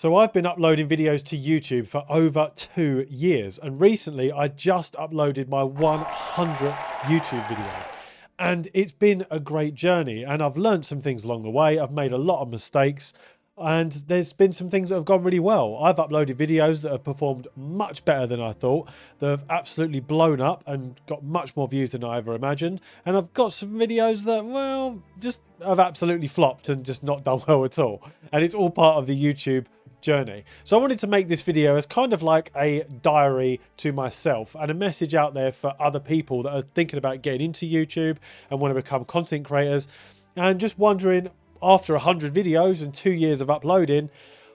So I've been uploading videos to YouTube for over 2 years, and recently I just uploaded my 100th YouTube video. And it's been a great journey, and I've learned some things along the way. I've made a lot of mistakes, and there's been some things that have gone really well. I've uploaded videos that have performed much better than I thought, that have absolutely blown up and got much more views than I ever imagined. And I've got some videos that, well, just have absolutely flopped and just not done well at all. And it's all part of the YouTube journey. So I wanted to make this video as kind of like a diary to myself and a message out there for other people that are thinking about getting into YouTube and want to become content creators and just wondering, after 100 videos and 2 years of uploading,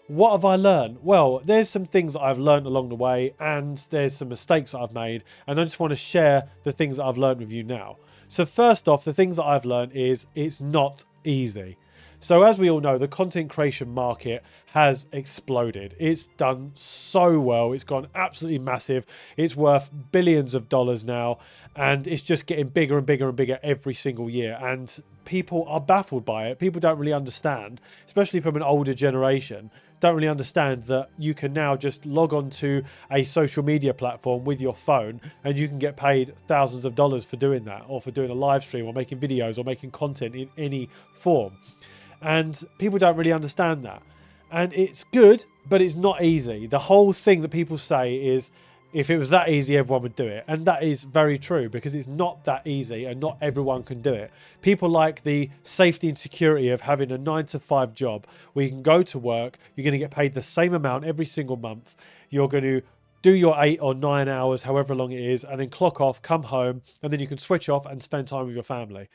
what have I learned? Well, there's some things that I've learned along the way, and there's some mistakes that I've made, and I just want to share the things that I've learned with you now. So first off, the things that I've learned is it's not easy. So as we all know, the content creation market has exploded. It's done so well. It's gone absolutely massive. It's worth billions of dollars now, and it's just getting bigger and bigger and bigger every single year. And people are baffled by it. People don't really understand, especially from an older generation, don't really understand that you can now just log on to a social media platform with your phone and you can get paid thousands of dollars for doing that, or for doing a live stream, or making videos, or making content in any form. And people don't really understand that. And it's good, but it's not easy. The whole thing that people say is, if it was that easy, everyone would do it. And that is very true, because it's not that easy and not everyone can do it. People like the safety and security of having a 9-to-5 job where you can go to work, you're going to get paid the same amount every single month. You're going to do your 8 or 9 hours, however long it is, and then clock off, come home, and then you can switch off and spend time with your family.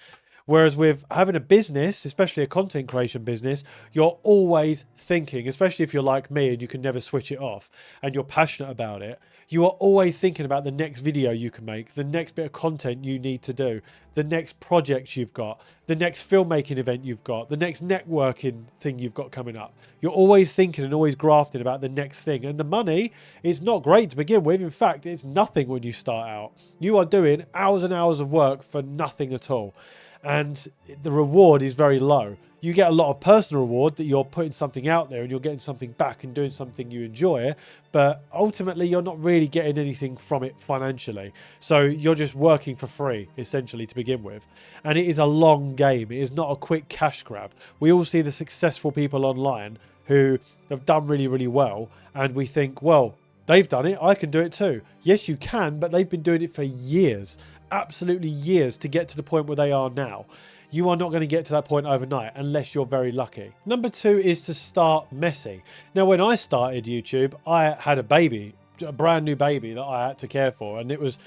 Whereas with having a business, especially a content creation business, you're always thinking, especially if you're like me and you can never switch it off and you're passionate about it, you are always thinking about the next video you can make, the next bit of content you need to do, the next project you've got, the next filmmaking event you've got, the next networking thing you've got coming up. You're always thinking and always grafting about the next thing. And the money is not great to begin with. In fact, it's nothing when you start out. You are doing hours and hours of work for nothing at all. And the reward is very low. You get a lot of personal reward that you're putting something out there and you're getting something back and doing something you enjoy, but ultimately you're not really getting anything from it financially. So you're just working for free, essentially, to begin with. And it is a long game. It is not a quick cash grab. We all see the successful people online who have done really, really well, and we think, well, they've done it, I can do it too. Yes, you can, but they've been doing it for years. Absolutely years to get to the point where they are now. You are not going to get to that point overnight unless you're very lucky. Number 2 is to start messy. Now, when I started YouTube, I had a baby, a brand new baby that I had to care for, and it was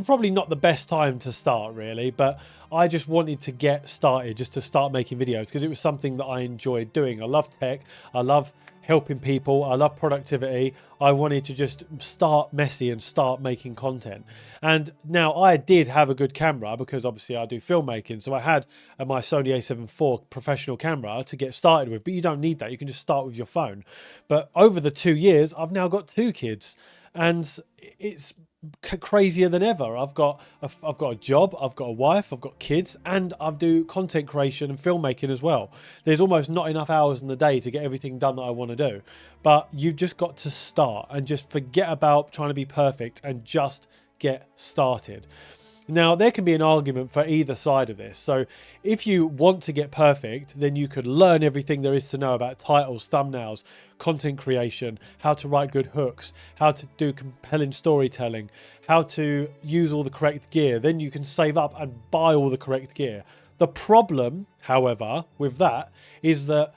probably not the best time to start, really, but I just wanted to get started, just to start making videos, because it was something that I enjoyed doing. I love tech, I love helping people, I love productivity. I wanted to just start messy and start making content. And now I did have a good camera, because obviously I do filmmaking, so I had my Sony A7 IV professional camera to get started with, but you don't need that. You can just start with your phone. But over the 2 years, I've now got 2 kids, and it's crazier than ever. I've got a job, I've got a wife, I've got kids, and I do content creation and filmmaking as well. There's almost not enough hours in the day to get everything done that I want to do. But you've just got to start and just forget about trying to be perfect and just get started. Now, there can be an argument for either side of this. So if you want to get perfect, then you could learn everything there is to know about titles, thumbnails, content creation, how to write good hooks, how to do compelling storytelling, how to use all the correct gear. Then you can save up and buy all the correct gear. The problem, however, with that is that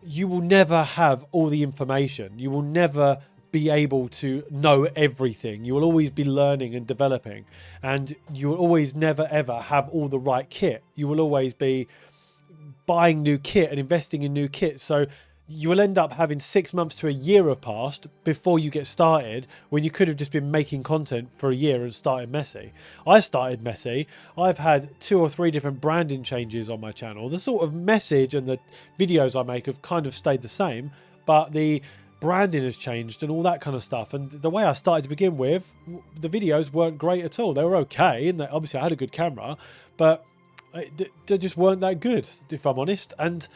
you will never have all the information. You will never be able to know everything. You will always be learning and developing, and you will always never ever have all the right kit. You will always be buying new kit and investing in new kit. So you will end up having 6 months to a year have passed before you get started, when you could have just been making content for a year and started messy. I started messy. I've had 2 or 3 different branding changes on my channel. The sort of message and the videos I make have kind of stayed the same, but the branding has changed and all that kind of stuff. And the way I started to begin with, the videos weren't great at all. They were okay, and obviously I had a good camera, but they just weren't that good, if I'm honest. And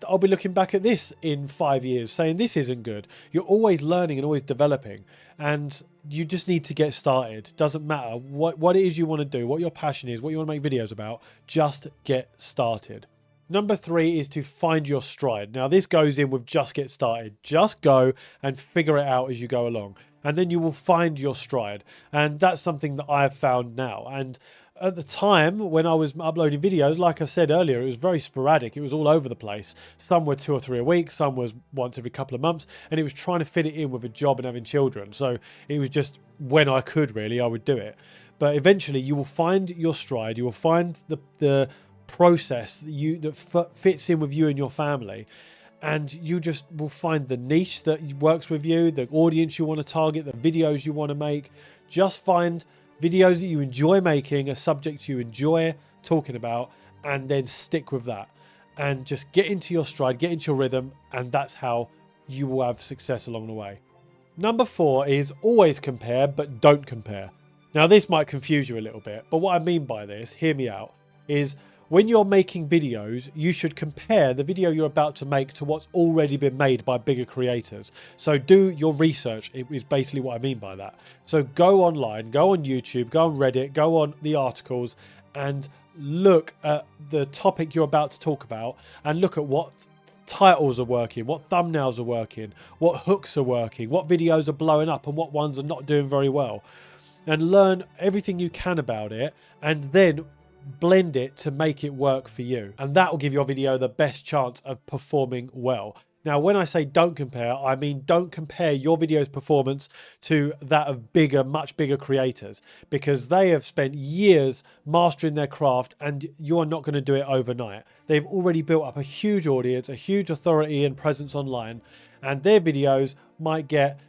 I'll be looking back at this in 5 years saying this isn't good. You're always learning and always developing, and you just need to get started. Doesn't matter what it is you want to do, what your passion is, what you want to make videos about, just get started. Number 3 is to find your stride. Now this goes in with just get started. Just go and figure it out as you go along, and then you will find your stride. And that's something that I have found now. And at the time when I was uploading videos, like I said earlier, it was very sporadic. It was all over the place. Some were 2 or 3 a week, some was once every couple of months, and it was trying to fit it in with a job and having children. So it was just when I could, really, I would do it. But eventually you will find your stride. You will find the process that fits in with you and your family, and you just will find the niche that works with you, the audience you want to target, the videos you want to make. Just find videos that you enjoy making, a subject you enjoy talking about, and then stick with that and just get into your stride, get into your rhythm, and that's how you will have success along the way. Number 4 is always compare, but don't compare. Now this might confuse you a little bit, but what I mean by this, hear me out, is when you're making videos, you should compare the video you're about to make to what's already been made by bigger creators. So do your research, is basically what I mean by that. So go online, go on YouTube, go on Reddit, go on the articles, and look at the topic you're about to talk about, and look at what titles are working, what thumbnails are working, what hooks are working, what videos are blowing up and what ones are not doing very well. And learn everything you can about it, and then blend it to make it work for you, and that will give your video the best chance of performing well. Now when I say don't compare, I mean don't compare your video's performance to that of much bigger creators, because they have spent years mastering their craft and you're not going to do it overnight. They've already built up a huge audience, a huge authority and presence online, and their videos might get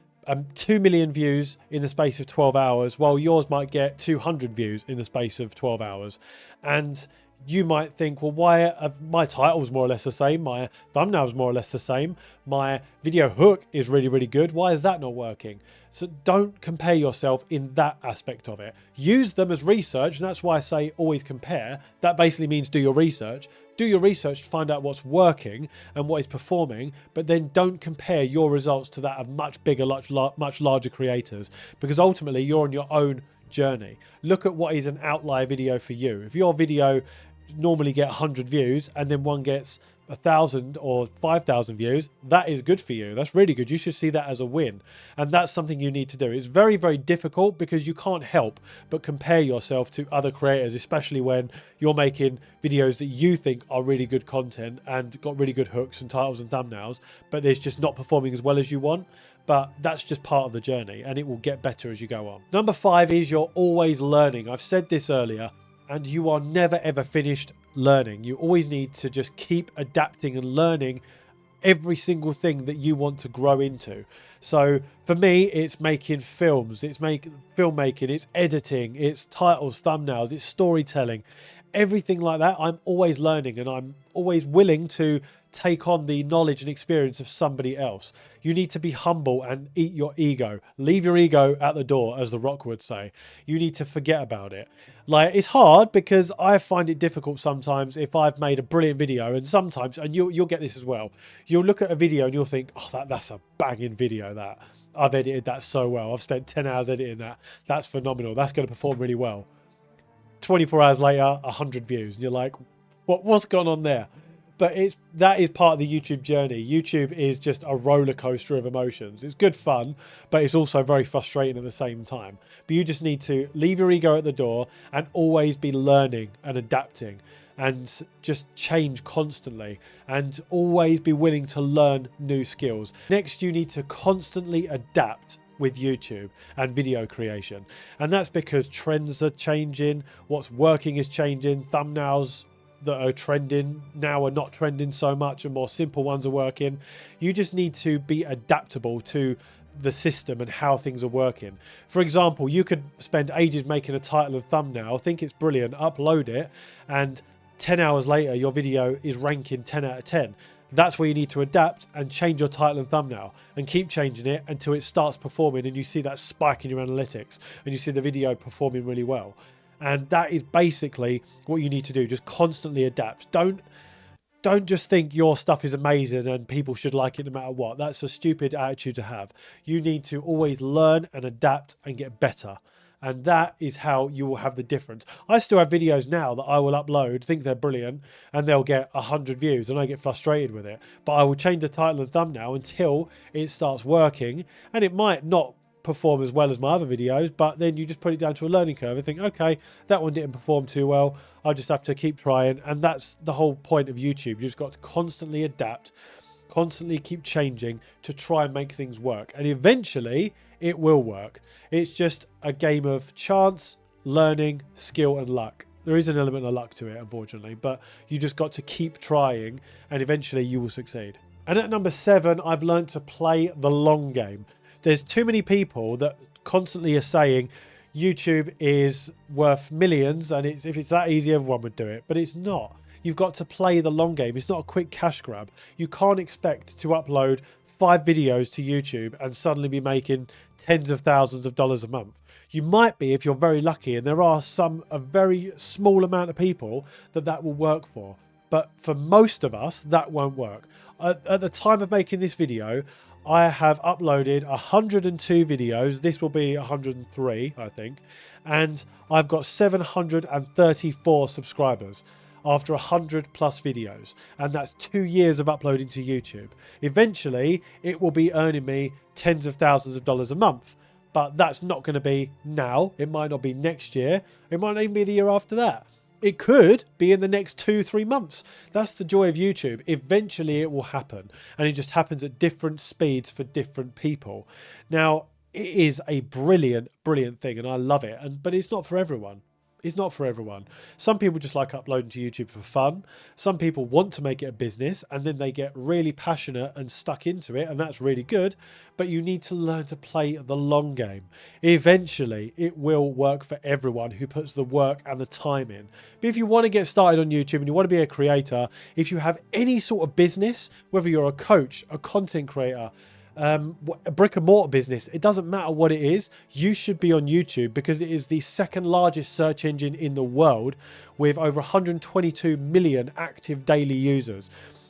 2 million views in the space of 12 hours, while yours might get 200 views in the space of 12 hours. And you might think, well, why are my titles more or less the same? My thumbnails more or less the same. My video hook is really, really good. Why is that not working? So don't compare yourself in that aspect of it. Use them as research, and that's why I say always compare. That basically means do your research. Do your research to find out what's working and what is performing, but then don't compare your results to that of much bigger, much larger creators, because ultimately you're on your own journey. Look at what is an outlier video for you. If your video normally get 100 views and then one gets 1,000 or 5,000 views, that is good for you. That's really good. You should see that as a win, and that's something you need to do. It's very, very difficult because you can't help but compare yourself to other creators, especially when you're making videos that you think are really good content and got really good hooks and titles and thumbnails, but it's just not performing as well as you want. But that's just part of the journey, and it will get better as you go on. Number 5 is you're always learning. I've said this earlier, and you are never ever finished learning. You always need to just keep adapting and learning every single thing that you want to grow into. So for me, it's making films, it's filmmaking, it's editing, it's titles, thumbnails, it's storytelling, everything like that. I'm always learning, and I'm always willing to take on the knowledge and experience of somebody else. You need to be humble and eat your ego. Leave your ego at the door, as The Rock would say. You need to forget about it. Like, it's hard because I find it difficult sometimes if I've made a brilliant video, and sometimes, and you'll get this as well, you'll look at a video and you'll think, oh, that's a banging video, that. I've edited that so well. I've spent 10 hours editing that. That's phenomenal. That's going to perform really well. 24 hours later, 100 views. And you're like, what's gone on there? But that is part of the YouTube journey. YouTube is just a roller coaster of emotions. It's good fun, but it's also very frustrating at the same time. But you just need to leave your ego at the door and always be learning and adapting, and just change constantly, and always be willing to learn new skills. Next, you need to constantly adapt with YouTube and video creation. And that's because trends are changing, what's working is changing, thumbnails that are trending now are not trending so much, and more simple ones are working. You just need to be adaptable to the system and how things are working. For example, you could spend ages making a title and thumbnail, think it's brilliant, upload it, and 10 hours later your video is ranking 10 out of 10. That's where you need to adapt and change your title and thumbnail, and keep changing it until it starts performing and you see that spike in your analytics and you see the video performing really well. And that is basically what you need to do. Just constantly adapt. Don't don't just think your stuff is amazing and people should like it no matter what. That's a stupid attitude to have. You need to always learn and adapt and get better. And that is how you will have the difference. I still have videos now that I will upload, think they're brilliant, and they'll get 100 views, and I get frustrated with it. But I will change the title and thumbnail until it starts working. And it might not perform as well as my other videos, but then you just put it down to a learning curve and think, okay, that one didn't perform too well. I'll just have to keep trying. And that's the whole point of YouTube. You've just got to constantly adapt, constantly keep changing to try and make things work. And eventually it will work. It's just a game of chance, learning, skill and luck. There is an element of luck to it, unfortunately, but you just got to keep trying and eventually you will succeed. And at number 7, I've learned to play the long game. There's too many people that constantly are saying YouTube is worth millions and if it's that easy, everyone would do it, but it's not. You've got to play the long game. It's not a quick cash grab. You can't expect to upload 5 videos to YouTube and suddenly be making tens of thousands of dollars a month. You might be if you're very lucky, and there are a very small amount of people that will work for. But for most of us, that won't work. At the time of making this video, I have uploaded 102 videos. This will be 103, I think. And I've got 734 subscribers after 100 plus videos. And that's 2 years of uploading to YouTube. Eventually, it will be earning me tens of thousands of dollars a month. But that's not going to be now. It might not be next year. It might not even be the year after that. It could be in the next 2-3 months. That's the joy of YouTube. Eventually it will happen. And it just happens at different speeds for different people. Now, it is a brilliant, brilliant thing and I love it. But it's not for everyone. It's not for everyone. Some people just like uploading to YouTube for fun. Some people want to make it a business and then they get really passionate and stuck into it, and that's really good. But you need to learn to play the long game. Eventually, it will work for everyone who puts the work and the time in. But if you want to get started on YouTube and you want to be a creator, if you have any sort of business, whether you're a coach, a content creator, a brick and mortar business, it doesn't matter what it is, you should be on YouTube because it is the second largest search engine in the world with over 122 million active daily users.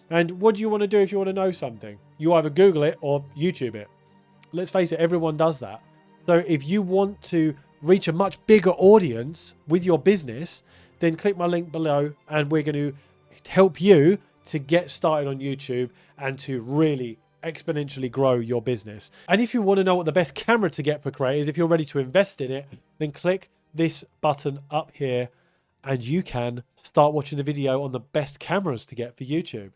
And what do you want to do if you want to know something? You either Google it or YouTube it. Let's face it, everyone does that. So if you want to reach a much bigger audience with your business, then click my link below and we're going to help you to get started on YouTube and to really exponentially grow your business. And if you want to know what the best camera to get for creators, if you're ready to invest in it, then click this button up here and you can start watching the video on the best cameras to get for YouTube.